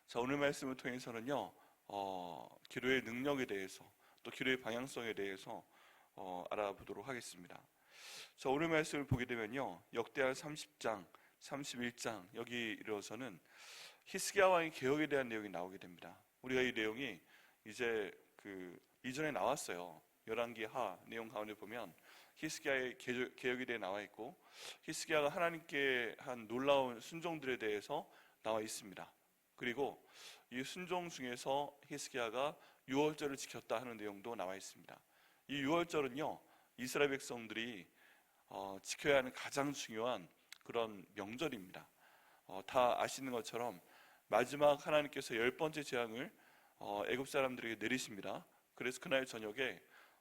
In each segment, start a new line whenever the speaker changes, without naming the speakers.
자, 오늘 말씀을 통해서는요, 기도의 능력에 대해서 또 기도의 방향성에 대해서 알아보도록 하겠습니다. 자, 오늘 말씀을 보게 되면요, 역대하 30장, 31장 여기 이르러서는 히스기야 왕의 개혁에 대한 내용이 나오게 됩니다. 우리가 이 내용이 이제 이전에 나왔어요. 열왕기 하 내용 가운데 보면 히스기야의 개혁에 대해 나와 있고, 히스기야가 하나님께 한 놀라운 순종들에 대해서 나와 있습니다. 그리고 이 순종 중에서 히스기야가 유월절을 지켰다 하는 내용도 나와 있습니다. 이 유월절은요, 이스라엘 백성들이 지켜야 하는 가장 중요한 그런 명절입니다. 다 아시는 것처럼 마지막 하나님께서 10번째 재앙을 애굽 사람들에게 내리십니다. 그래서 그날 저녁에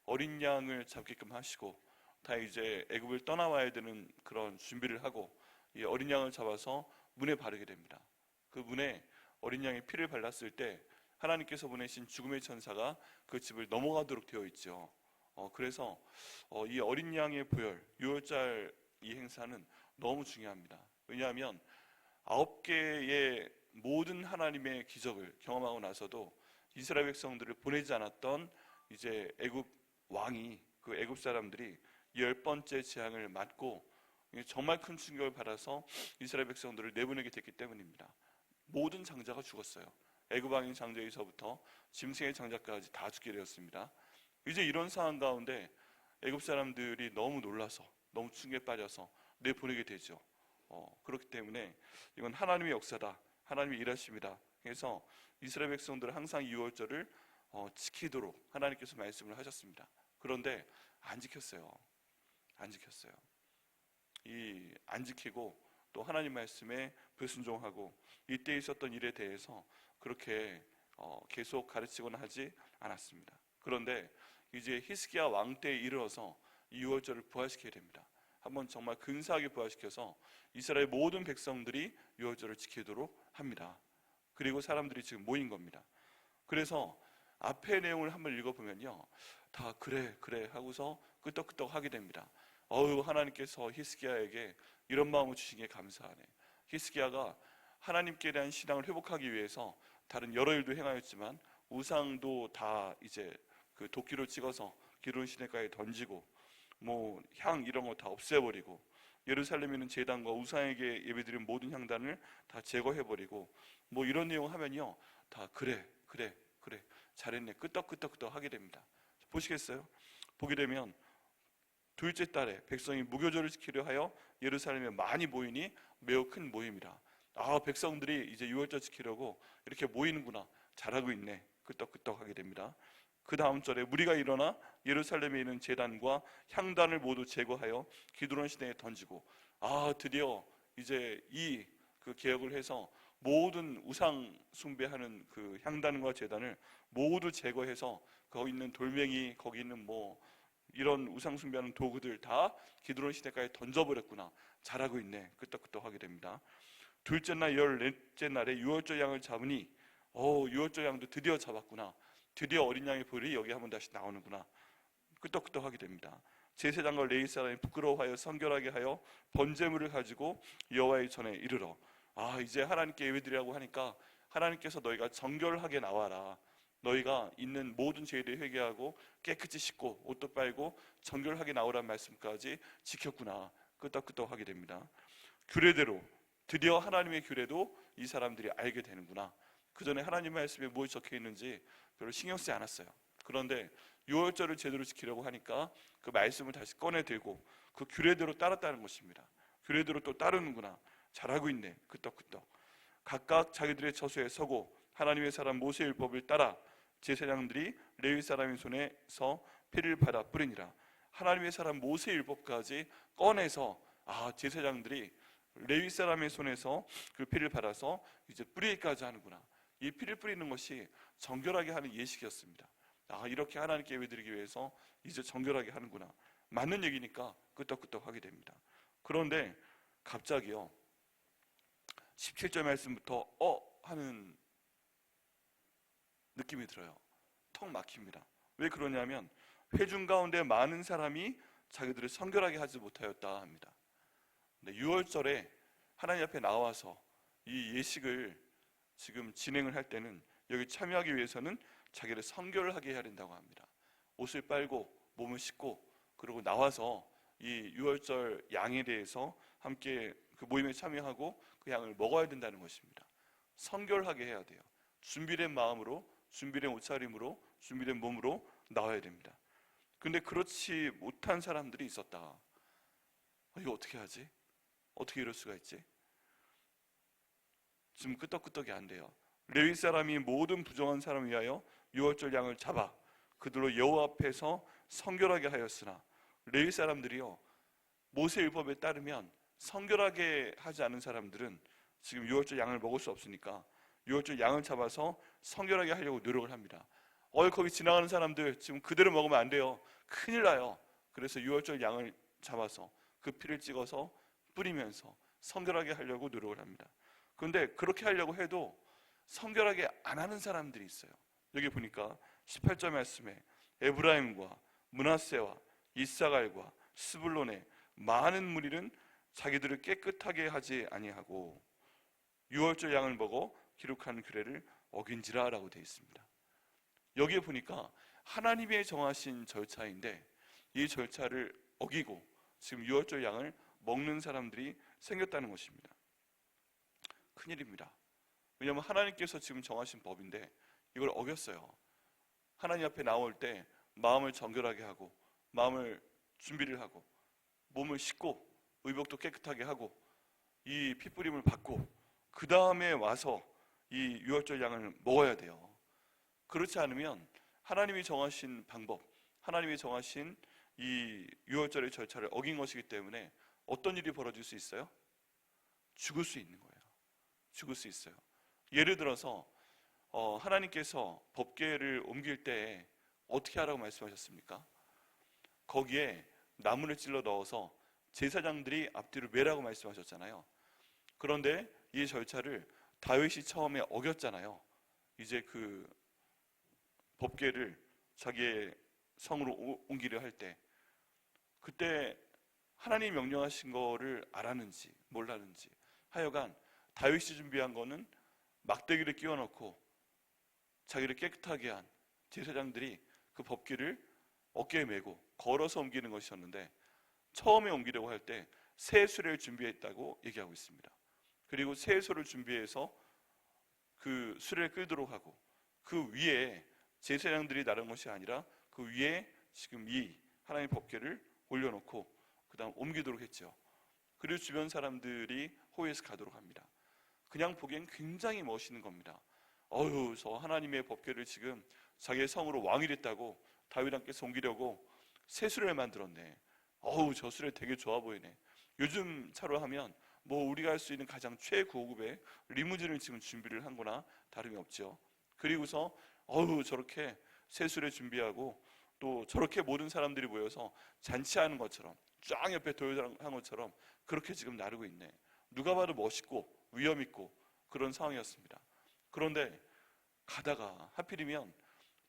어린 양을 잡게끔 하시고 다 이제 애굽을 떠나와야 되는 그런 준비를 하고 이 어린 양을 잡아서 문에 바르게 됩니다. 그 문에 어린 양의 피를 발랐을 때 하나님께서 보내신 죽음의 천사가 그 집을 넘어가도록 되어 있죠. 그래서 이 어린 양의 보혈, 유월절 이 행사는 너무 중요합니다. 왜냐하면 9개의 모든 하나님의 기적을 경험하고 나서도 이스라엘 백성들을 보내지 않았던 이제 애굽 왕이, 그 애굽 사람들이 10번째 재앙을 맞고 정말 큰 충격을 받아서 이스라엘 백성들을 내보내게 됐기 때문입니다. 모든 장자가 죽었어요. 애굽 왕인 장자에서부터 짐승의 장자까지 다 죽게 되었습니다. 이제 이런 상황 가운데 애굽 사람들이 너무 놀라서 너무 충격에 빠져서 내보내게 되죠. 그렇기 때문에 이건 하나님의 역사다, 하나님의 일하심이다 해서 이스라엘 백성들은 항상 유월절을 지키도록 하나님께서 말씀을 하셨습니다. 그런데 안 지켰어요. 안 지키고 또 하나님 말씀에 불순종하고 이때 있었던 일에 대해서 그렇게 계속 가르치거나 하지 않았습니다. 그런데 이제 히스기야 왕 때에 이르러서 이 유월절을 부활시켜야 됩니다. 한번 정말 근사하게 부활시켜서 이스라엘 모든 백성들이 유월절을 지키도록 합니다. 그리고 사람들이 지금 모인 겁니다. 그래서 앞의 내용을 한번 읽어보면요, 다 그래 하고서 끄떡끄떡 하게 됩니다. 하나님께서 히스기야에게 이런 마음을 주신 게 감사하네. 히스기야가 하나님께 대한 신앙을 회복하기 위해서 다른 여러 일도 행하였지만 우상도 다 이제 그 도끼로 찍어서 기름 시내가에 던지고 뭐 향 이런 거 다 없애버리고 예루살렘에 있는 제단과 우상에게 예배드린 모든 향단을 다 제거해버리고 뭐 이런 내용 하면요, 다 그래 잘했네 끄떡끄떡 하게 됩니다. 보시겠어요? 보게 되면 둘째 달에 백성이 무교절을 지키려 하여 예루살렘에 많이 모이니 매우 큰 모임이라. 백성들이 이제 유월절 지키려고 이렇게 모이는구나, 잘하고 있네 끄떡끄떡 하게 됩니다. 그 다음 절에 무리가 일어나 예루살렘에 있는 제단과 향단을 모두 제거하여 기드론 시내에 던지고, 드디어 이제 그 개혁을 해서 모든 우상 숭배하는 그 향단과 제단을 모두 제거해서 거기 있는 돌멩이, 거기 있는 뭐 이런 우상 숭배하는 도구들 다 기드론 시내가에 던져버렸구나, 잘하고 있네 끄떡끄떡 하게 됩니다. 둘째 날 14째 날에 유월절 양을 잡으니 유월절 양도 드디어 잡았구나, 드디어 어린 양의 볼이 여기 한번 다시 나오는구나, 끄떡끄떡 하게 됩니다. 제사장과 레위 사람이 부끄러워하여 성결하게 하여 번제물을 가지고 여호와의 전에 이르러. 이제 하나님께 예배드리라고 하니까 하나님께서 너희가 정결하게 나와라, 너희가 있는 모든 죄에 회개하고 깨끗이 씻고 옷도 빨고 정결하게 나오라는 말씀까지 지켰구나, 끄떡끄떡 하게 됩니다. 규례대로, 드디어 하나님의 규례도 이 사람들이 알게 되는구나. 그 전에 하나님 말씀에 무엇이 적혀 있는지 별로 신경 쓰지 않았어요. 그런데 유월절을 제대로 지키려고 하니까 그 말씀을 다시 꺼내 들고 그 규례대로 따랐다는 것입니다. 규례대로 또 따르는구나, 잘하고 있네 끄떡끄떡. 각각 자기들의 처소에 서고 하나님의 사람 모세의 율법을 따라 제사장들이 레위 사람의 손에서 피를 받아 뿌리니라. 하나님의 사람 모세의 율법까지 꺼내서 제사장들이 레위 사람의 손에서 그 피를 받아서 이제 뿌리기까지 하는구나. 이 피를 뿌리는 것이 정결하게 하는 예식이었습니다. 이렇게 하나님께 예배드리기 위해서 이제 정결하게 하는구나, 맞는 얘기니까 끄떡끄떡 하게 됩니다. 그런데 갑자기요, 17절 말씀부터 하는 느낌이 들어요. 턱 막힙니다. 왜 그러냐면 회중 가운데 많은 사람이 자기들을 성결하게 하지 못하였다 합니다. 근데 6월절에 하나님 앞에 나와서 이 예식을 지금 진행을 할 때는 여기 참여하기 위해서는 자기를 성결을 하게 해야 된다고 합니다. 옷을 빨고 몸을 씻고 그리고 나와서 이 유월절 양에 대해서 함께 그 모임에 참여하고 그 양을 먹어야 된다는 것입니다. 성결하게 해야 돼요. 준비된 마음으로, 준비된 옷차림으로, 준비된 몸으로 나와야 됩니다. 근데 그렇지 못한 사람들이 있었다. 이거 어떻게 하지? 어떻게 이럴 수가 있지? 지금 끄떡끄떡이 안 돼요. 레위 사람이 모든 부정한 사람을 위하여 유월절 양을 잡아 그들로 여호와 앞에서 성결하게 하였으나, 레위 사람들이요, 모세 율법에 따르면 성결하게 하지 않은 사람들은 지금 유월절 양을 먹을 수 없으니까 유월절 양을 잡아서 성결하게 하려고 노력을 합니다. 거기 지나가는 사람들 지금 그대로 먹으면 안 돼요. 큰일 나요. 그래서 유월절 양을 잡아서 그 피를 찍어서 뿌리면서 성결하게 하려고 노력을 합니다. 그런데 그렇게 하려고 해도 성결하게 안 하는 사람들이 있어요. 여기 보니까 18절 말씀에 에브라임과 므낫세와 이사갈과 스불론의 많은 무리는 자기들을 깨끗하게 하지 아니하고 유월절 양을 먹어 기록한 규례를 어긴지라 라고 되어 있습니다. 여기에 보니까 하나님의 정하신 절차인데 이 절차를 어기고 지금 유월절 양을 먹는 사람들이 생겼다는 것입니다. 큰일입니다. 왜냐하면 하나님께서 지금 정하신 법인데 이걸 어겼어요. 하나님 앞에 나올 때 마음을 정결하게 하고 마음을 준비를 하고 몸을 씻고 의복도 깨끗하게 하고 이 핏부림을 받고 그 다음에 와서 이 유월절 양을 먹어야 돼요. 그렇지 않으면 하나님이 정하신 방법, 하나님이 정하신 이 유월절의 절차를 어긴 것이기 때문에 어떤 일이 벌어질 수 있어요? 죽을 수 있는 거예요. 죽을 수 있어요. 예를 들어서 하나님께서 법궤를 옮길 때 어떻게 하라고 말씀하셨습니까? 거기에 나무를 찔러 넣어서 제사장들이 앞뒤로 매라고 말씀하셨잖아요. 그런데 이 절차를 다윗이 처음에 어겼잖아요. 이제 그 법궤를 자기의 성으로 옮기려 할 때, 그때 하나님이 명령하신 거를 알았는지 몰랐는지 하여간 다윗이 준비한 거는 막대기를 끼워 넣고 자기를 깨끗하게 한 제사장들이 그 법궤를 어깨에 메고 걸어서 옮기는 것이었는데, 처음에 옮기려고 할 때 새 수레를 준비했다고 얘기하고 있습니다. 그리고 새 소를 준비해서 그 수레를 끌도록 하고 그 위에 제사장들이 나른 것이 아니라 그 위에 지금 이 하나님의 법궤를 올려놓고 그 다음 옮기도록 했죠. 그리고 주변 사람들이 호위해서 가도록 합니다. 그냥 보기엔 굉장히 멋있는 겁니다. 저 하나님의 법궤를 지금 자기의 성으로 왕이 됐다고 다윗 왕께서 옮기려고 새 수레를 만들었네. 저 수레 되게 좋아 보이네. 요즘 차로 하면 우리가 할 수 있는 가장 최고급의 리무진을 지금 준비를 한 거나 다름이 없죠. 그리고서 저렇게 새 수레 준비하고 또 저렇게 모든 사람들이 모여서 잔치하는 것처럼 쫙 옆에 도열한 것처럼 그렇게 지금 나르고 있네. 누가 봐도 멋있고 위험 있고 그런 상황이었습니다. 그런데 가다가 하필이면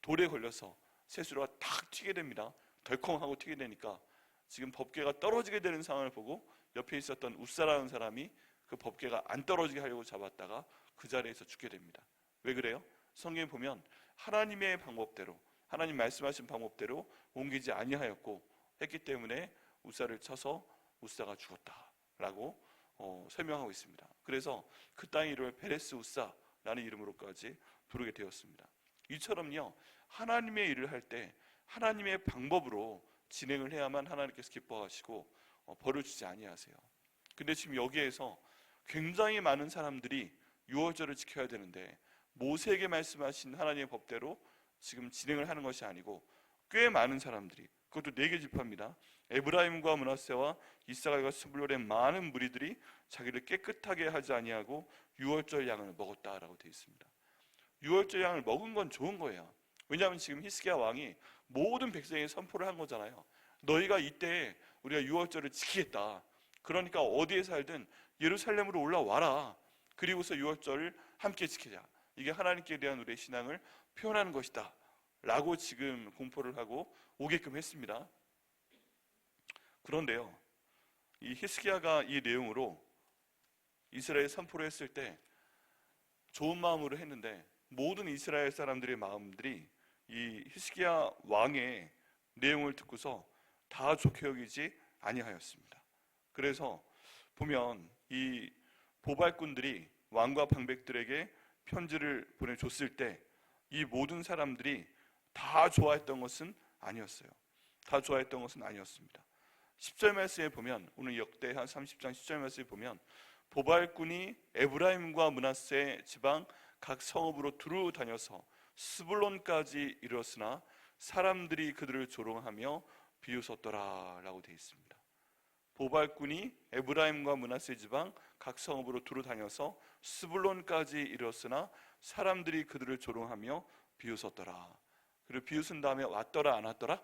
돌에 걸려서 새 수레가 탁 튀게 됩니다. 덜컹하고 튀게 되니까 지금 법궤가 떨어지게 되는 상황을 보고 옆에 있었던 웃사라는 사람이 그 법궤가 안 떨어지게 하려고 잡았다가 그 자리에서 죽게 됩니다. 왜 그래요? 성경에 보면 하나님의 방법대로, 하나님 말씀하신 방법대로 옮기지 아니하였고 했기 때문에 웃사를 쳐서 웃사가 죽었다라고 설명하고 있습니다. 그래서 그 땅의 이름을 베레스 웃사라는 이름으로까지 부르게 되었습니다. 이처럼요, 하나님의 일을 할 때 하나님의 방법으로 진행을 해야만 하나님께서 기뻐하시고 벌을 주지 아니하세요. 근데 지금 여기에서 굉장히 많은 사람들이 유월절을 지켜야 되는데 모세에게 말씀하신 하나님의 법대로 지금 진행을 하는 것이 아니고 꽤 많은 사람들이, 그것도 4개 지파입니다. 에브라임과 므낫세와 이사갈과 스불론의 많은 무리들이 자기를 깨끗하게 하지 아니하고 유월절 양을 먹었다라고 되어 있습니다. 유월절 양을 먹은 건 좋은 거예요. 왜냐하면 지금 히스기야 왕이 모든 백성에게 선포를 한 거잖아요. 너희가 이때 우리가 유월절을 지키겠다. 그러니까 어디에 살든 예루살렘으로 올라와라. 그리고서 유월절을 함께 지키자. 이게 하나님께 대한 우리의 신앙을 표현하는 것이다 라고 지금 공포를 하고 오게끔 했습니다. 그런데요, 이 히스기야가 이 내용으로 이스라엘 선포를 했을 때 좋은 마음으로 했는데 모든 이스라엘 사람들의 마음들이 이 히스기야 왕의 내용을 듣고서 다 좋게 여기지 아니하였습니다. 그래서 보면 이 보발꾼들이 왕과 방백들에게 편지를 보내줬을 때 이 모든 사람들이 다 좋아했던 것은 아니었어요. 다 좋아했던 것은 아니었습니다. 10절 말씀에 보면, 오늘 역대하 30장 10절 말씀에 보면 보발꾼이 에브라임과 므낫세 지방 각 성읍으로 두루 다녀서 스불론까지 이르렀으나 사람들이 그들을 조롱하며 비웃었더라 라고 되어 있습니다. 보발꾼이 에브라임과 므낫세 지방 각 성읍으로 두루 다녀서 스불론까지 이르렀으나 사람들이 그들을 조롱하며 비웃었더라. 그리고 비웃은 다음에 왔더라 안 왔더라?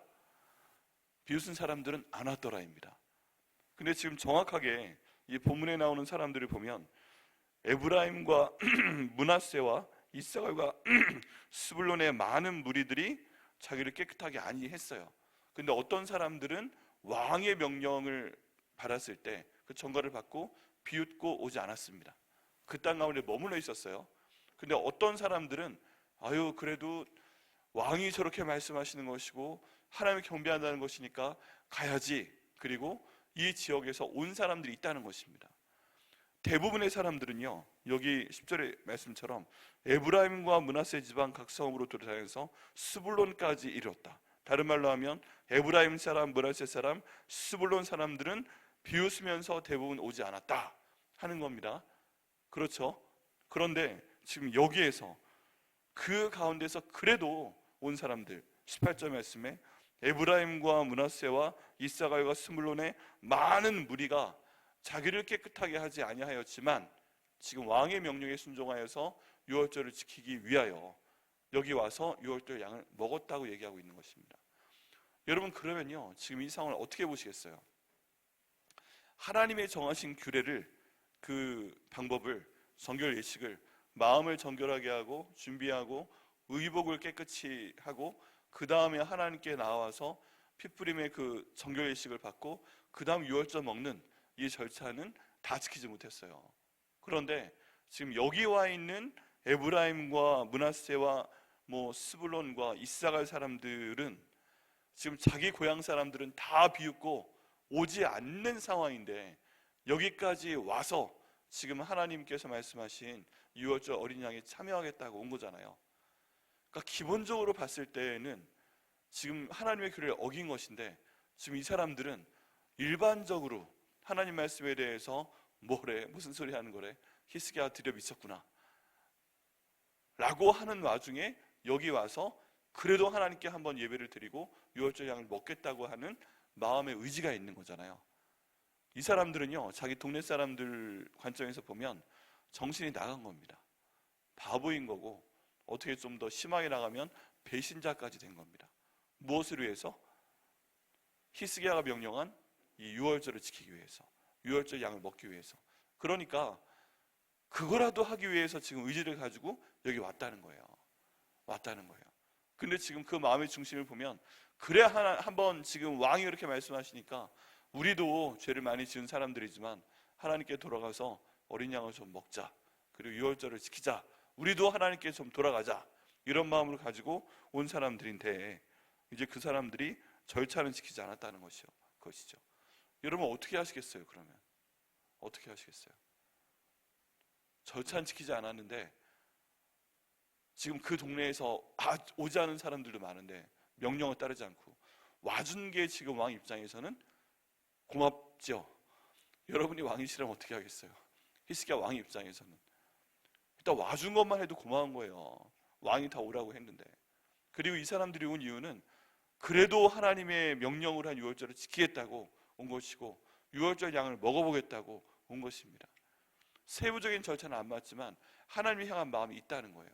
비웃은 사람들은 안 왔더라입니다. 근데 지금 정확하게 이 본문에 나오는 사람들을 보면 에브라임과 므낫세와 이스라엘과 스불론의 많은 무리들이 자기를 깨끗하게 안위했어요. 근데 어떤 사람들은 왕의 명령을 받았을 때 그 전가를 받고 비웃고 오지 않았습니다. 그 땅 가운데 머물러 있었어요. 근데 어떤 사람들은 아유 그래도 왕이 저렇게 말씀하시는 것이고 하나님을 경배한다는 것이니까 가야지. 그리고 이 지역에서 온 사람들이 있다는 것입니다. 대부분의 사람들은요, 여기 10절의 말씀처럼 에브라임과 므낫세 지방 각 성읍으로 돌아다녀서 스불론까지 이르렀다. 다른 말로 하면 에브라임 사람, 므낫세 사람, 스불론 사람들은 비웃으면서 대부분 오지 않았다 하는 겁니다. 그렇죠? 그런데 지금 여기에서 그 가운데서 그래도 온 사람들, 18절 말씀에 에브라임과 므낫세와 이사갈과 스불론의 많은 무리가 자기를 깨끗하게 하지 아니하였지만 지금 왕의 명령에 순종하여서 유월절을 지키기 위하여 여기 와서 유월절 양을 먹었다고 얘기하고 있는 것입니다. 여러분 그러면요, 지금 이 상황을 어떻게 보시겠어요? 하나님의 정하신 규례를, 그 방법을, 정결 예식을 마음을 정결하게 하고 준비하고 의복을 깨끗이 하고 그 다음에 하나님께 나와서 피뿌림의 그 정결 예식을 받고 그 다음 유월절 먹는 이 절차는 다 지키지 못했어요. 그런데 지금 여기 와 있는 에브라임과 므낫세와 스불론과 이사갈 사람들은 지금 자기 고향 사람들은 다 비웃고 오지 않는 상황인데 여기까지 와서 지금 하나님께서 말씀하신 유월절 어린 양에 참여하겠다고 온 거잖아요. 그러니까 기본적으로 봤을 때는 지금 하나님의 규례를 어긴 것인데 지금 이 사람들은 일반적으로 하나님 말씀에 대해서 뭐래? 무슨 소리 하는 거래? 히스기야 드렵 있었구나 라고 하는 와중에 여기 와서 그래도 하나님께 한번 예배를 드리고 유월절 양을 먹겠다고 하는 마음의 의지가 있는 거잖아요. 이 사람들은요, 자기 동네 사람들 관점에서 보면 정신이 나간 겁니다. 바보인 거고, 어떻게 좀 더 심하게 나가면 배신자까지 된 겁니다. 무엇을 위해서? 히스기야가 명령한 이 유월절을 지키기 위해서, 유월절 양을 먹기 위해서. 그러니까 그거라도 하기 위해서 지금 의지를 가지고 여기 왔다는 거예요. 왔다는 거예요. 근데 지금 그 마음의 중심을 보면, 그래 한번 지금 왕이 그렇게 말씀하시니까 우리도 죄를 많이 지은 사람들이지만 하나님께 돌아가서 어린 양을 좀 먹자, 그리고 유월절을 지키자, 우리도 하나님께 좀 돌아가자, 이런 마음을 가지고 온 사람들인데 이제 그 사람들이 절차는 지키지 않았다는 것이죠. 여러분 어떻게 하시겠어요? 그러면 어떻게 하시겠어요? 절차는 지키지 않았는데 지금 그 동네에서 오지 않은 사람들도 많은데 명령을 따르지 않고 와준 게 지금 왕 입장에서는 고맙죠. 여러분이 왕이시라면 어떻게 하겠어요? 히스기야 왕 입장에서는 일단 와준 것만 해도 고마운 거예요. 왕이 다 오라고 했는데. 그리고 이 사람들이 온 이유는 그래도 하나님의 명령을 한 유월절을 지키겠다고 온 것이고 유월절 양을 먹어보겠다고 온 것입니다. 세부적인 절차는 안 맞지만 하나님을 향한 마음이 있다는 거예요.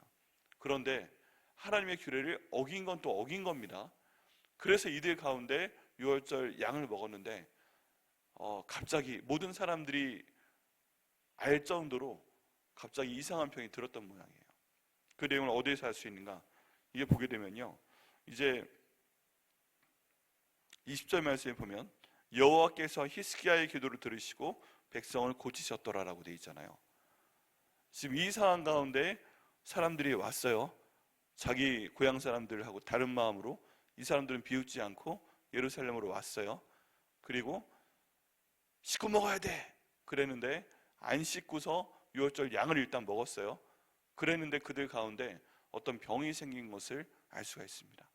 그런데 하나님의 규례를 어긴 건 또 어긴 겁니다. 그래서 이들 가운데 유월절 양을 먹었는데 갑자기 모든 사람들이 알 정도로 갑자기 이상한 평이 들었던 모양이에요. 그 내용을 어디에서 알 수 있는가? 이게 보게 되면요, 이제 20절 말씀에 보면 여호와께서 히스기야의 기도를 들으시고 백성을 고치셨더라라고 되어 있잖아요. 지금 이 상황 가운데 사람들이 왔어요. 자기 고향 사람들하고 다른 마음으로 이 사람들은 비웃지 않고 예루살렘으로 왔어요. 그리고 씻고 먹어야 돼 그랬는데 안 씻고서 유월절 양을 일단 먹었어요. 그랬는데 그들 가운데 어떤 병이 생긴 것을 알 수가 있습니다.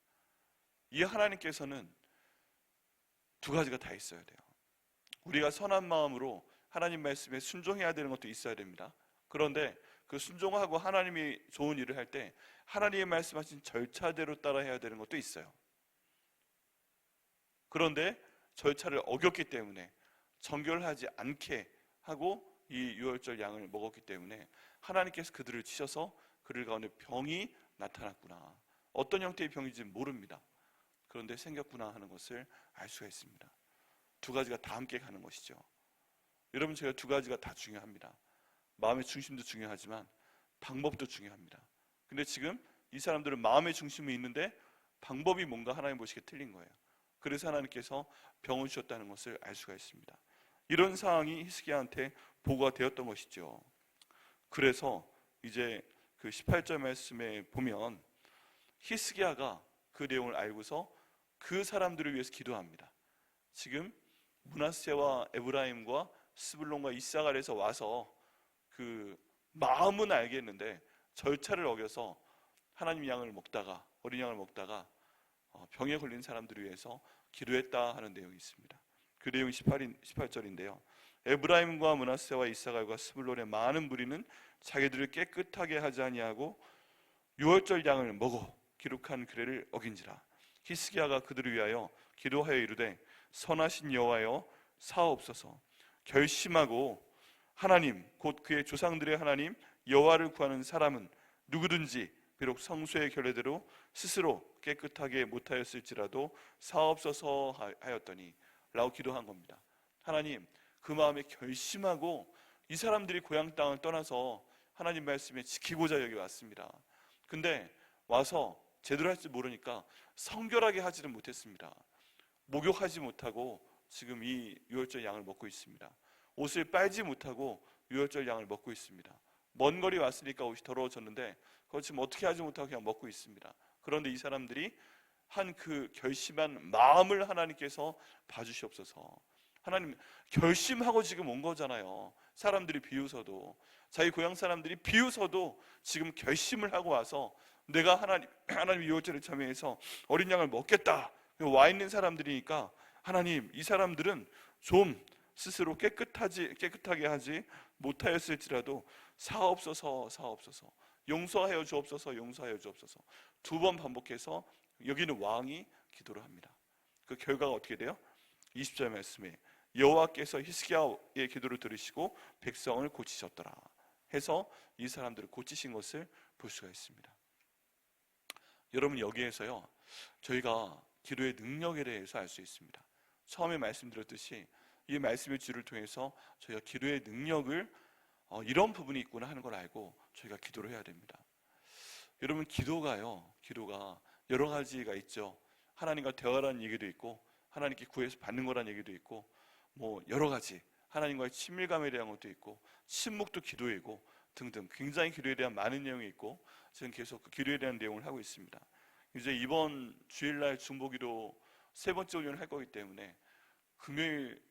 이 하나님께서는 두 가지가 다 있어야 돼요. 우리가 선한 마음으로 하나님 말씀에 순종해야 되는 것도 있어야 됩니다. 그런데 그 순종하고 하나님이 좋은 일을 할 때 하나님의 말씀하신 절차대로 따라해야 되는 것도 있어요. 그런데 절차를 어겼기 때문에 정결하지 않게 하고 이 유월절 양을 먹었기 때문에 하나님께서 그들을 치셔서 그들 가운데 병이 나타났구나. 어떤 형태의 병인지 모릅니다. 그런데 생겼구나 하는 것을 알 수가 있습니다. 두 가지가 다 함께 가는 것이죠. 여러분, 제가 두 가지가 다 중요합니다. 마음의 중심도 중요하지만 방법도 중요합니다. 근데 지금 이 사람들은 마음의 중심이 있는데 방법이 뭔가 하나님 보시기에 틀린 거예요. 그래서 하나님께서 병을 주셨다는 것을 알 수가 있습니다. 이런 상황이 히스기야한테 보고가 되었던 것이죠. 그래서 이제 그 18절 말씀에 보면 히스기야가 그 내용을 알고서 그 사람들을 위해서 기도합니다. 지금 므낫세와 에브라임과 스불론과 이사갈에서 와서 그 마음은 알겠는데 절차를 어겨서 하나님 양을 먹다가 어린 양을 먹다가 병에 걸린 사람들을 위해서 기도했다 하는 내용이 있습니다. 그 내용이 18절인데요. 에브라임과 므낫세와 이사갈과 스불론의 많은 무리는 자기들을 깨끗하게 하지 아니하고 유월절 양을 먹어 기록한 규례를 어긴지라. 히스기야가 그들을 위하여 기도하여 이르되 선하신 여호와여 사옵소서. 결심하고 하나님 곧 그의 조상들의 하나님 여호와를 구하는 사람은 누구든지 비록 성수의 결례대로 스스로 깨끗하게 못하였을지라도 사옵소서 하였더니 라고 기도한 겁니다. 하나님, 그 마음에 결심하고 이 사람들이 고향 땅을 떠나서 하나님 말씀에 지키고자 여기 왔습니다. 근데 와서 제대로 할 줄 모르니까 성결하게 하지는 못했습니다. 목욕하지 못하고 지금 이 유월절 양을 먹고 있습니다. 옷을 빨지 못하고 유월절 양을 먹고 있습니다. 먼 거리 왔으니까 옷이 더러워졌는데 그걸 지금 어떻게 하지 못하고 그냥 먹고 있습니다. 그런데 이 사람들이 한 그 결심한 마음을 하나님께서 봐주시옵소서. 하나님, 결심하고 지금 온 거잖아요. 사람들이 비웃어도, 자기 고향 사람들이 비웃어도 지금 결심을 하고 와서 내가 하나님 유월절에 참여해서 어린 양을 먹겠다 와 있는 사람들이니까, 하나님, 이 사람들은 좀 스스로 깨끗하게 하지 못하였을지라도 사옵소서, 용서하여 주옵소서, 용서하여 주옵소서. 두 번 반복해서 여기는 왕이 기도를 합니다. 그 결과가 어떻게 돼요? 20절 말씀에 여호와께서 히스기야의 기도를 들으시고 백성을 고치셨더라 해서 이 사람들을 고치신 것을 볼 수가 있습니다. 여러분, 여기에서요 저희가 기도의 능력에 대해서 알 수 있습니다. 처음에 말씀드렸듯이 이 말씀의 줄을 통해서 저희가 기도의 능력을 이런 부분이 있구나 하는 걸 알고 저희가 기도를 해야 됩니다. 여러분, 기도가 여러 가지가 있죠. 하나님과 대화라는 얘기도 있고 하나님께 구해서 받는 거라는 얘기도 있고 뭐 여러 가지 하나님과의 친밀감에 대한 것도 있고 침묵도 기도이고 등등 굉장히 기도에 대한 많은 내용이 있고 지금 계속 그 기도에 대한 내용을 하고 있습니다. 이제 이번 주일날 중보기도 세 번째 훈련을 할 거기 때문에 금요일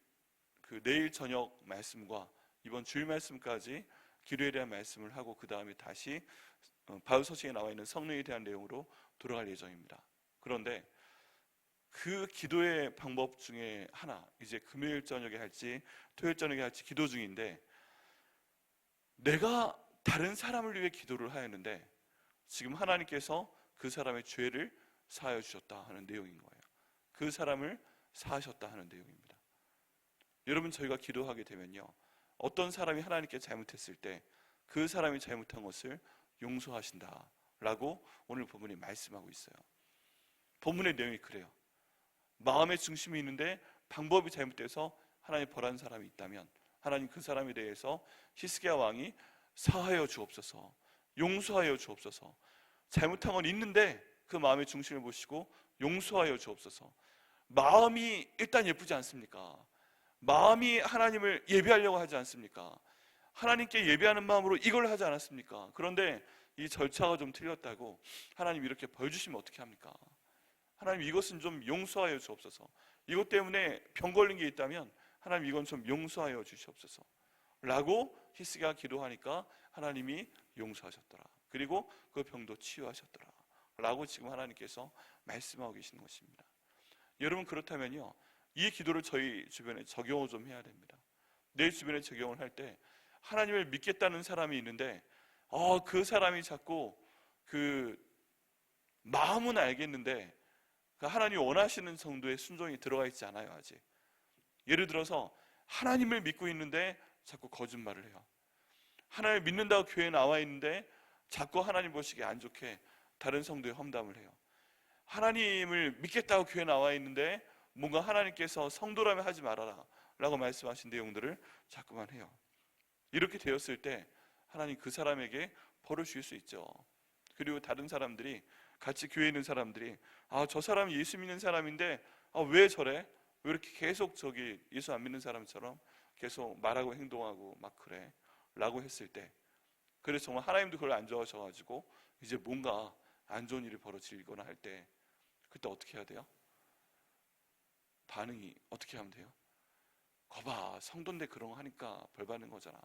내일 저녁 말씀과 이번 주일 말씀까지 기도에 대한 말씀을 하고 그 다음에 다시 바울서신에 나와 있는 성령에 대한 내용으로 돌아갈 예정입니다. 그런데 그 기도의 방법 중에 하나, 이제 금요일 저녁에 할지 토요일 저녁에 할지 기도 중인데, 내가 다른 사람을 위해 기도를 하였는데 지금 하나님께서 그 사람의 죄를 사하여 주셨다 하는 내용인 거예요. 그 사람을 사하셨다 하는 내용입니다. 여러분, 저희가 기도하게 되면요 어떤 사람이 하나님께 잘못했을 때 그 사람이 잘못한 것을 용서하신다 라고 오늘 본문이 말씀하고 있어요. 본문의 내용이 그래요. 마음의 중심이 있는데 방법이 잘못돼서 하나님 벌한 사람이 있다면 하나님 그 사람에 대해서 히스기야 왕이 사하여 주옵소서, 용서하여 주옵소서. 잘못한 건 있는데 그 마음의 중심을 보시고 용서하여 주옵소서. 마음이 일단 예쁘지 않습니까? 마음이 하나님을 예배하려고 하지 않습니까? 하나님께 예배하는 마음으로 이걸 하지 않았습니까? 그런데 이 절차가 좀 틀렸다고 하나님 이렇게 벌 주시면 어떻게 합니까? 하나님 이것은 좀 용서하여 주옵소서. 이것 때문에 병 걸린 게 있다면 하나님 이건 좀 용서하여 주시옵소서 라고 히스기야가 기도하니까 하나님이 용서하셨더라. 그리고 그 병도 치유하셨더라 라고 지금 하나님께서 말씀하고 계시는 것입니다. 여러분, 그렇다면요, 이 기도를 저희 주변에 적용을 좀 해야 됩니다. 내 주변에 적용을 할 때 하나님을 믿겠다는 사람이 있는데 그 사람이 자꾸 그 마음은 알겠는데 하나님이 원하시는 정도의 순종이 들어가 있지 않아요. 아직. 예를 들어서 하나님을 믿고 있는데 자꾸 거짓말을 해요. 하나님을 믿는다고 교회에 나와 있는데 자꾸 하나님 보시기에 안 좋게 다른 성도의 험담을 해요. 하나님을 믿겠다고 교회에 나와 있는데 뭔가 하나님께서 성도라면 하지 말아라 라고 말씀하신 내용들을 자꾸만 해요. 이렇게 되었을 때 하나님 그 사람에게 벌을 주실 수 있죠. 그리고 다른 사람들이, 같이 교회에 있는 사람들이 저 사람이 예수 믿는 사람인데 왜 저래? 왜 이렇게 계속 저기 예수 안 믿는 사람처럼 계속 말하고 행동하고 막 그래? 라고 했을 때, 그래서 정말 하나님도 그걸 안 좋아하셔가지고 이제 뭔가 안 좋은 일이 벌어지거나 할 때 그때 어떻게 해야 돼요? 반응이 어떻게 하면 돼요? 거봐, 성도인데 그런 거 하니까 벌 받는 거잖아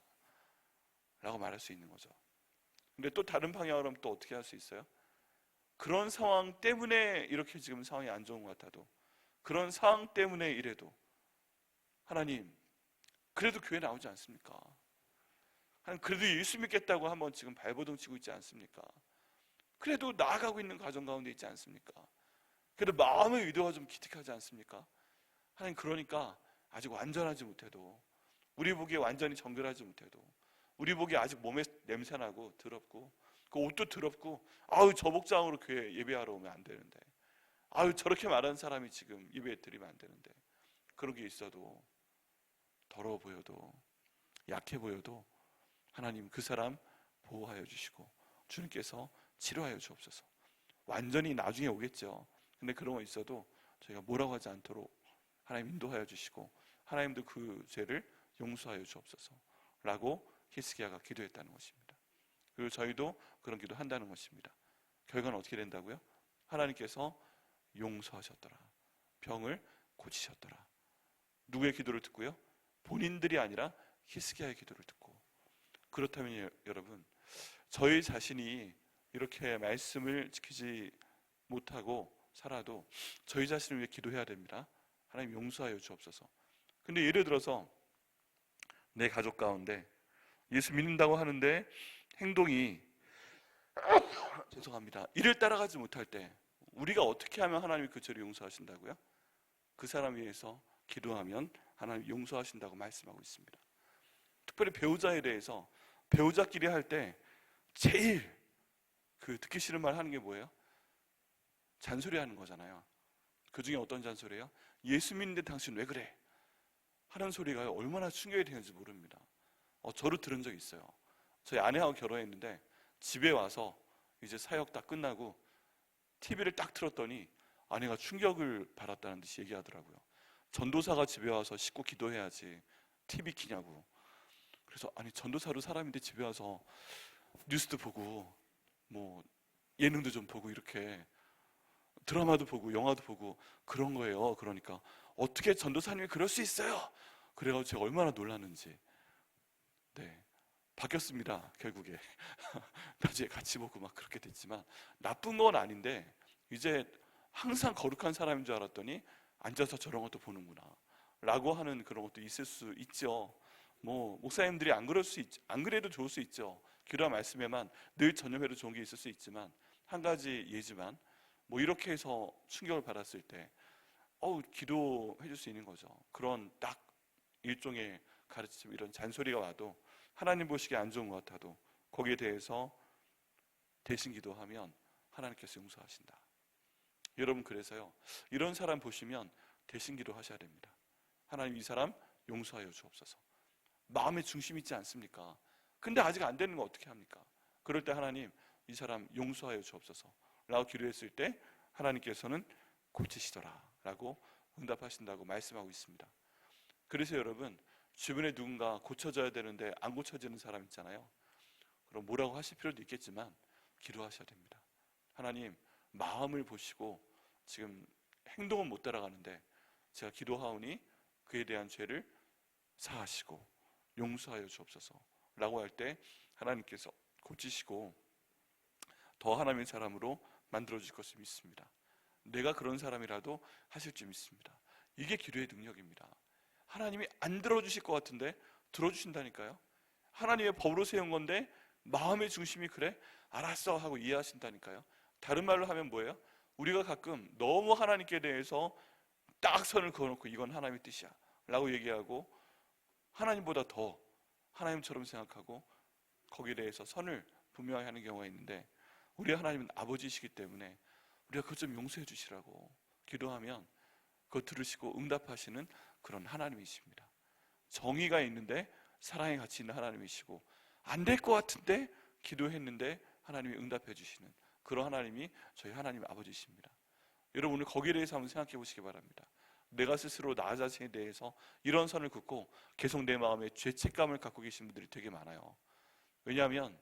라고 말할 수 있는 거죠. 근데 또 다른 방향으로 하면 또 어떻게 할 수 있어요? 그런 상황 때문에 이렇게 지금 상황이 안 좋은 것 같아도, 그런 상황 때문에 이래도 하나님 그래도 교회 나오지 않습니까? 하나님 그래도 예수 믿겠다고 한번 지금 발버둥 치고 있지 않습니까? 그래도 나아가고 있는 과정 가운데 있지 않습니까? 그래도 마음의 의도가 좀 기특하지 않습니까? 하나님, 그러니까 아직 완전하지 못해도, 우리 보기에 완전히 정결하지 못해도, 우리 보기에 아직 몸에 냄새나고 더럽고 그 옷도 더럽고 저 복장으로 교회 예배하러 오면 안 되는데, 저렇게 말하는 사람이 지금 예배 드리면 안 되는데, 그런 게 있어도, 더러워 보여도, 약해 보여도 하나님 그 사람 보호하여 주시고 주님께서 치료하여 주옵소서. 완전히 나중에 오겠죠. 근데 그런 거 있어도 저희가 뭐라고 하지 않도록 하나님 인도하여 주시고 하나님도 그 죄를 용서하여 주옵소서 라고 히스기야가 기도했다는 것입니다. 그리고 저희도 그런 기도 한다는 것입니다. 결과는 어떻게 된다고요? 하나님께서 용서하셨더라. 병을 고치셨더라. 누구의 기도를 듣고요? 본인들이 아니라 히스기야의 기도를 듣고. 그렇다면 여러분, 저희 자신이 이렇게 말씀을 지키지 못하고 살아도 저희 자신을 위해 기도해야 됩니다. 하나님 용서하여 주옵소서. 근데 예를 들어서 내 가족 가운데 예수 믿는다고 하는데 행동이 죄송합니다, 이를 따라가지 못할 때 우리가 어떻게 하면 하나님이 그 죄를 용서하신다고요? 그 사람 위해서 기도하면 하나님 용서하신다고 말씀하고 있습니다. 특별히 배우자에 대해서 배우자끼리 할 때 제일 듣기 싫은 말 하는 게 뭐예요? 잔소리하는 거잖아요. 그 중에 어떤 잔소리예요? 예수 믿는데 당신 왜 그래? 하는 소리가 얼마나 충격이 되는지 모릅니다. 저도 들은 적이 있어요. 저희 아내하고 결혼했는데 집에 와서 이제 사역 다 끝나고 TV를 딱 틀었더니 아내가 충격을 받았다는 듯이 얘기하더라고요. 전도사가 집에 와서 씻고 기도해야지 TV 키냐고. 그래서 아니, 전도사로 사람인데 집에 와서 뉴스도 보고 뭐 예능도 좀 보고 이렇게 드라마도 보고 영화도 보고 그런 거예요. 그러니까 어떻게 전도사님이 그럴 수 있어요? 그래가지고 제가 얼마나 놀랐는지. 네, 바뀌었습니다. 결국에 나중에 같이 보고 막 그렇게 됐지만 나쁜 건 아닌데 이제 항상 거룩한 사람인 줄 알았더니 앉아서 저런 것도 보는구나 라고 하는 그런 것도 있을 수 있죠. 뭐 목사님들이 안 그래도 좋을 수 있죠. 기도와 말씀에만 늘 전념해도 좋은 게 있을 수 있지만, 한 가지 예지만 뭐 이렇게 해서 충격을 받았을 때 기도해 줄 수 있는 거죠. 그런 딱 일종의 가르침, 이런 잔소리가 와도 하나님 보시기에 안 좋은 것 같아도 거기에 대해서 대신 기도하면 하나님께서 용서하신다. 여러분, 그래서요, 이런 사람 보시면 대신 기도하셔야 됩니다. 하나님, 이 사람 용서하여 주옵소서. 마음에 중심 있지 않습니까? 근데 아직 안 되는 거 어떻게 합니까? 그럴 때 하나님, 이 사람 용서하여 주옵소서 라고 기도했을 때 하나님께서는 고치시더라 라고 응답하신다고 말씀하고 있습니다. 그래서 여러분, 주변에 누군가 고쳐져야 되는데 안 고쳐지는 사람 있잖아요. 그럼 뭐라고 하실 필요도 있겠지만 기도하셔야 됩니다. 하나님, 마음을 보시고 지금 행동은 못 따라가는데 제가 기도하오니 그에 대한 죄를 사하시고 용서하여 주옵소서 라고 할 때 하나님께서 고치시고 더 하나님의 사람으로 만들어 주실 것을 믿습니다. 내가 그런 사람이라도 하실 줄 믿습니다. 이게 기도의 능력입니다. 하나님이 안 들어주실 것 같은데 들어주신다니까요. 하나님의 법으로 세운 건데 마음의 중심이 그래? 알았어 하고 이해하신다니까요. 다른 말로 하면 뭐예요? 우리가 가끔 너무 하나님께 대해서 딱 선을 그어놓고 이건 하나님의 뜻이야 라고 얘기하고 하나님보다 더 하나님처럼 생각하고 거기에 대해서 선을 분명히 하는 경우가 있는데, 우리 하나님은 아버지이시기 때문에 우리가 그것 좀 용서해 주시라고 기도하면 그거 들으시고 응답하시는 그런 하나님이십니다. 정의가 있는데 사랑의 가치 있는 하나님이시고, 안 될 것 같은데 기도했는데 하나님이 응답해 주시는 그런 하나님이 저희 하나님 아버지십니다. 여러분, 오늘 거기에 대해서 한번 생각해 보시기 바랍니다. 내가 스스로 나 자신에 대해서 이런 선을 긋고 계속 내 마음에 죄책감을 갖고 계신 분들이 되게 많아요. 왜냐하면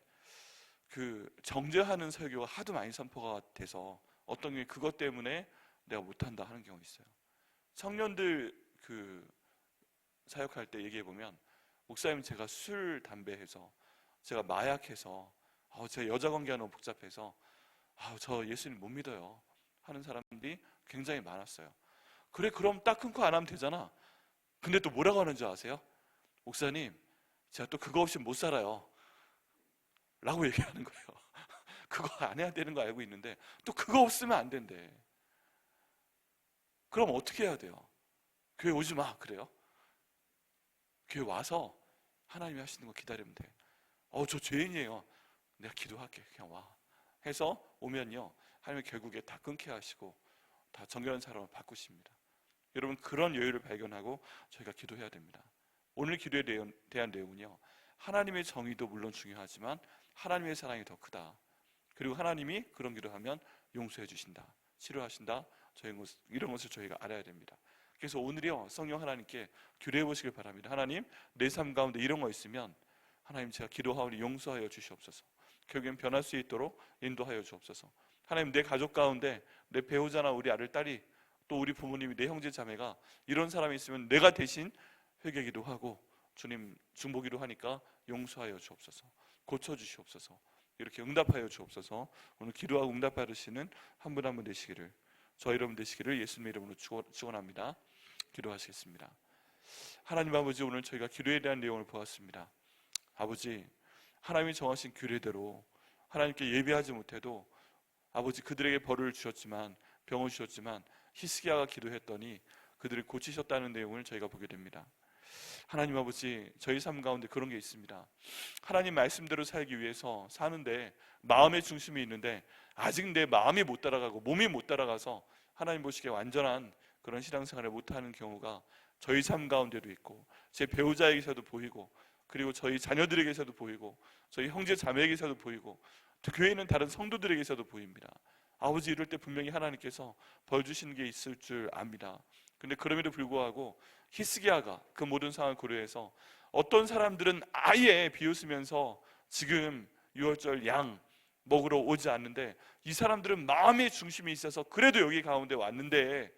그 정죄하는 설교가 하도 많이 선포가 돼서 어떤 게 그것 때문에 내가 못한다 하는 경우가 있어요. 청년들 그 사역할 때 얘기해 보면, 목사님 제가 술, 담배해서 제가 마약해서 제가 여자 관계가 너무 복잡해서 저 예수님 못 믿어요 하는 사람들이 굉장히 많았어요. 그래, 그럼 딱 끊고 안 하면 되잖아. 근데 또 뭐라고 하는지 아세요? 목사님 제가 또 그거 없이 못 살아요 라고 얘기하는 거예요. 그거 안 해야 되는 거 알고 있는데 또 그거 없으면 안 된대. 그럼 어떻게 해야 돼요? 교회 오지 마 그래요? 교회 와서 하나님이 하시는 거 기다리면 돼. 저 죄인이에요. 내가 기도할게. 그냥 와 해서 오면요, 하나님이 결국에 다 끊게 하시고 다 정결한 사람을 바꾸십니다. 여러분, 그런 여유를 발견하고 저희가 기도해야 됩니다. 오늘 기도에 대한 내용은요, 하나님의 정의도 물론 중요하지만 하나님의 사랑이 더 크다. 그리고 하나님이 그런 기도하면 용서해 주신다, 치료하신다. 이런 것을 저희가 알아야 됩니다. 그래서 오늘이요, 성령 하나님께 기도해 보시길 바랍니다. 하나님, 내 삶 가운데 이런 거 있으면 하나님 제가 기도하오니 용서하여 주시옵소서. 결국엔 변할 수 있도록 인도하여 주옵소서. 하나님, 내 가족 가운데 내 배우자나 우리 아들, 딸이 또 우리 부모님이, 내 형제 자매가 이런 사람이 있으면 내가 대신 회개기도 하고 주님 중보기도 하니까 용서하여 주옵소서, 고쳐주시옵소서, 이렇게 응답하여 주옵소서. 오늘 기도하고 응답받으시는 한 분 한 분 되시기를, 저희 여러분 되시기를 예수님의 이름으로 축원합니다. 기도하시겠습니다. 하나님 아버지, 오늘 저희가 기도에 대한 내용을 보았습니다. 아버지, 하나님이 정하신 규례대로 하나님께 예배하지 못해도 아버지 그들에게 벌을 주셨지만, 병을 주셨지만 히스기야가 기도했더니 그들을 고치셨다는 내용을 저희가 보게 됩니다. 하나님 아버지, 저희 삶 가운데 그런 게 있습니다. 하나님 말씀대로 살기 위해서 사는데 마음의 중심이 있는데 아직 내 마음이 못 따라가고 몸이 못 따라가서 하나님 보시기에 완전한 그런 신앙생활을 못하는 경우가 저희 삶 가운데도 있고, 제 배우자에게서도 보이고, 그리고 저희 자녀들에게서도 보이고, 저희 형제 자매에게서도 보이고, 또 교회 있는 다른 성도들에게서도 보입니다. 아버지, 이럴 때 분명히 하나님께서 벌 주시는 게 있을 줄 압니다. 근데 그럼에도 불구하고 히스기야가 그 모든 상황을 고려해서 어떤 사람들은 아예 비웃으면서 지금 유월절 양 먹으러 오지 않는데, 이 사람들은 마음의 중심이 있어서 그래도 여기 가운데 왔는데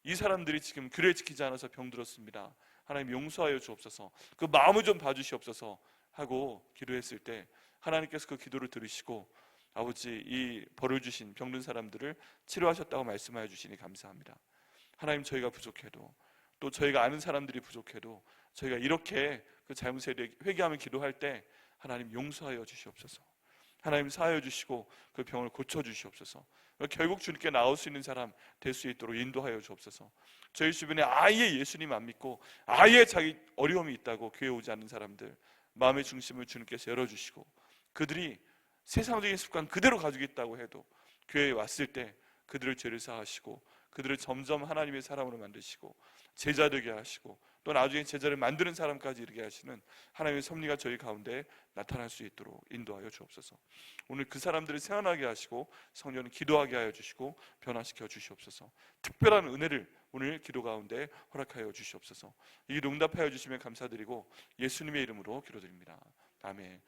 이 사람들이 지금 규례를 지키지 않아서 병들었습니다. 하나님 용서하여 주옵소서, 그 마음을 좀 봐주시옵소서 하고 기도했을 때 하나님께서 그 기도를 들으시고 아버지, 이 벌을 주신 병든 사람들을 치료하셨다고 말씀하여 주시니 감사합니다. 하나님, 저희가 부족해도, 또 저희가 아는 사람들이 부족해도 저희가 이렇게 그 잘못에 대해 회개하며 기도할 때 하나님 용서하여 주시옵소서. 하나님 사하여 주시고 그 병을 고쳐 주시옵소서. 결국 주님께 나올 수 있는 사람 될 수 있도록 인도하여 주옵소서. 저희 주변에 아예 예수님 안 믿고 아예 자기 어려움이 있다고 교회 오지 않는 사람들, 마음의 중심을 주님께서 열어주시고 그들이 세상적인 습관 그대로 가지고 있다고 해도 교회에 왔을 때 그들을 죄를 사하시고 그들을 점점 하나님의 사람으로 만드시고 제자 되게 하시고 또 나중에 제자를 만드는 사람까지 이르게 하시는 하나님의 섭리가 저희 가운데 나타날 수 있도록 인도하여 주옵소서. 오늘 그 사람들을 생각나게 하시고 성령을 기도하게 하여 주시고 변화시켜 주시옵소서. 특별한 은혜를 오늘 기도 가운데 허락하여 주시옵소서. 이 응답하여 주시면 감사드리고 예수님의 이름으로 기도드립니다. 아멘.